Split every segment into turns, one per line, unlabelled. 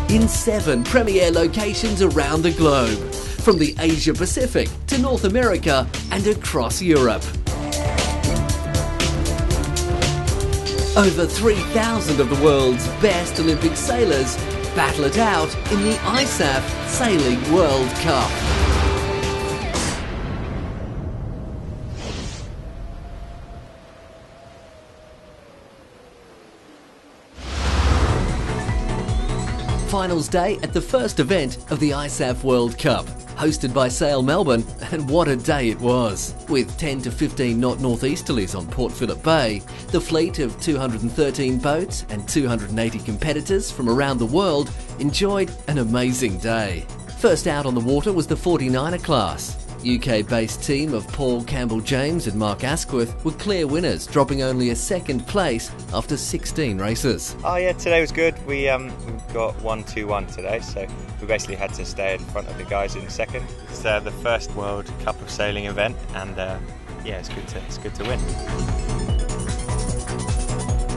in 7 premier locations around the globe, from the Asia Pacific to North America and across Europe. Over 3,000 of the world's best Olympic sailors battle it out in the Isaf Sailing World Cup. Finals day at the first event of the Isaf World Cup, hosted by Sail Melbourne, and what a day it was. With 10 to 15 knot northeasterlies on Port Phillip Bay, the fleet of 213 boats and 280 competitors from around the world enjoyed an amazing day. First out on the water was the 49er class. UK-based team of Paul Campbell-James and Mark Asquith were clear winners, dropping only a second place after 16 races.
Oh yeah, today was good. We got 1-2-1 today, so we basically had to stay in front of the guys in second. It's the first World Cup of Sailing event, and yeah, it's good to win.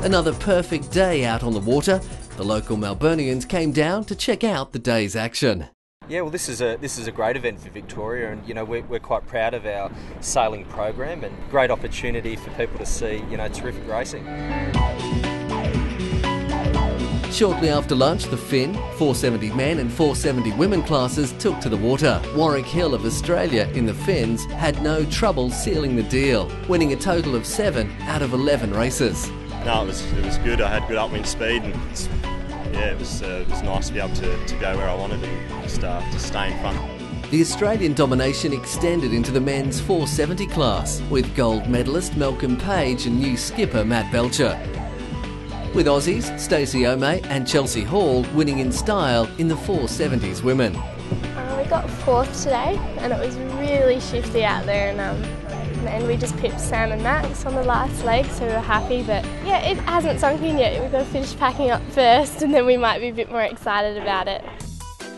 Another perfect day out on the water. The local Melburnians came down to check out the day's action.
Yeah, well, this is a great event for Victoria, and we're quite proud of our sailing program, and great opportunity for people to see terrific racing.
Shortly after lunch, the Finn, 470 men and 470 women classes took to the water. Warwick Hill of Australia in the Finns had no trouble sealing the deal, winning a total of 7 out of 11 races.
No, it was good. I had good upwind speed, and yeah, it was nice to be able to go where I wanted and just stay in front.
The Australian domination extended into the men's 470 class, with gold medalist Malcolm Page and new skipper Matt Belcher, with Aussies Stacey O'May and Chelsea Hall winning in style in the 470s women.
We got 4th today, and it was really shifty out there, and we just pipped Sam and Max on the last leg, so we were happy. But yeah, it hasn't sunk in yet. We've got to finish packing up first, and then we might be a bit more excited about it.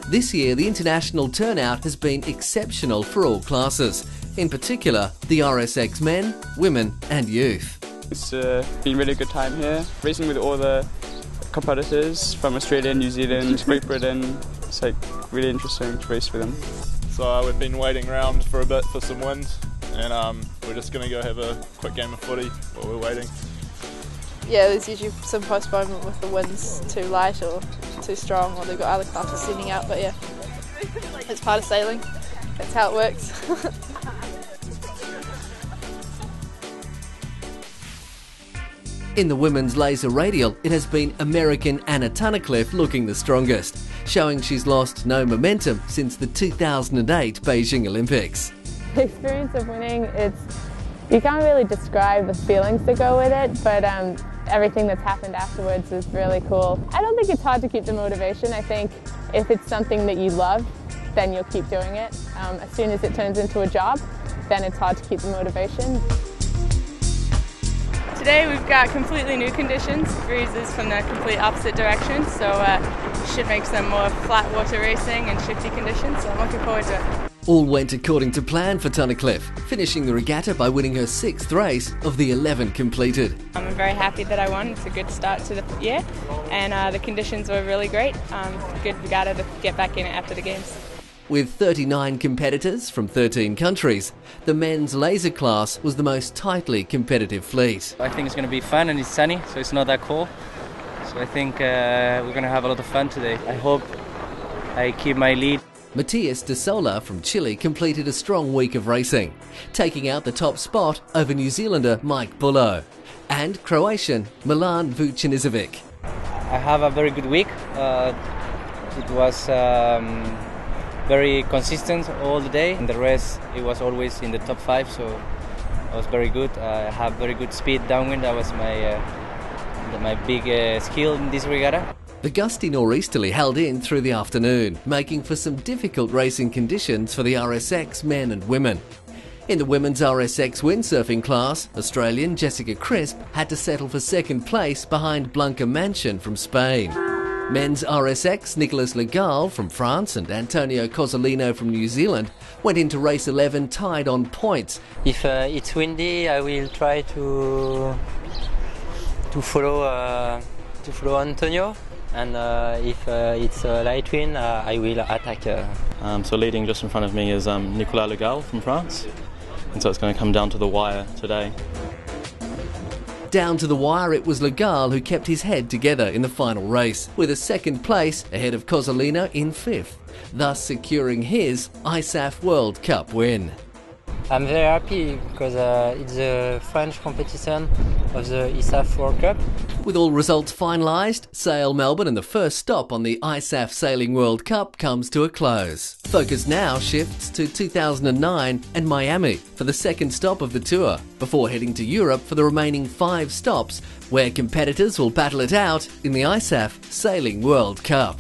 This year, the international turnout has been exceptional for all classes, in particular the RSX men, women and youth.
It's been a really good time here, racing with all the competitors from Australia, New Zealand, Great Britain. It's really interesting to race with them.
So we've been waiting around for a bit for some wind, and we're just going to go have a quick game of footy while we're waiting.
Yeah, there's usually some postponement with the winds too light or too strong, or they've got other classes sitting out, but yeah, it's part of sailing. That's how it works.
In the women's laser radial, it has been American Anna Tunnicliffe looking the strongest, showing she's lost no momentum since the 2008 Beijing Olympics.
The experience of winning, you can't really describe the feelings that go with it, but everything that's happened afterwards is really cool. I don't think it's hard to keep the motivation. I think if it's something that you love, then you'll keep doing it. As soon as it turns into a job, then it's hard to keep the motivation.
Today we've got completely new conditions, breezes from the complete opposite direction, so should make some more flat water racing and shifty conditions, so I'm looking forward to it.
All went according to plan for Tunnicliffe, finishing the regatta by winning her 6th race of the 11 completed.
I'm very happy that I won. It's a good start to the year, and the conditions were really great. Good regatta to get back in it after the games.
With 39 competitors from 13 countries, the men's laser class was the most tightly competitive fleet.
I think it's going to be fun, and it's sunny, so it's not that cold. So I think we're going to have a lot of fun today. I hope I keep my lead.
Matias de Sola from Chile completed a strong week of racing, taking out the top spot over New Zealander Mike Bullo and Croatian Milan Vucinizovic.
I have a very good week. It was very consistent all the day, and the rest it was always in the top 5, so it was very good. I have very good speed downwind. That was my big skill in this regatta.
The gusty nor'easterly held in through the afternoon, making for some difficult racing conditions for the RSX men and women. In the women's RSX windsurfing class, Australian Jessica Crisp had to settle for 2nd place behind Blanca Mansion from Spain. Men's RSX, Nicolas Legal from France and Antonio Cozzolino from New Zealand went into race 11 tied on points.
If it's windy, I will try to follow to follow Antonio, and if it's a light wind, I will attack.
So leading just in front of me is Nicolas Legal from France, and so it's going to come down to the wire today.
Down to the wire, it was Legal who kept his head together in the final race, with a second place ahead of Cozzolino in fifth, thus securing his Isaf World Cup win.
I'm very happy because it's the French competition of the Isaf World Cup.
With all results finalised, Sail Melbourne and the first stop on the Isaf Sailing World Cup comes to a close. Focus now shifts to 2009 and Miami for the second stop of the tour, before heading to Europe for the remaining 5 stops, where competitors will battle it out in the Isaf Sailing World Cup.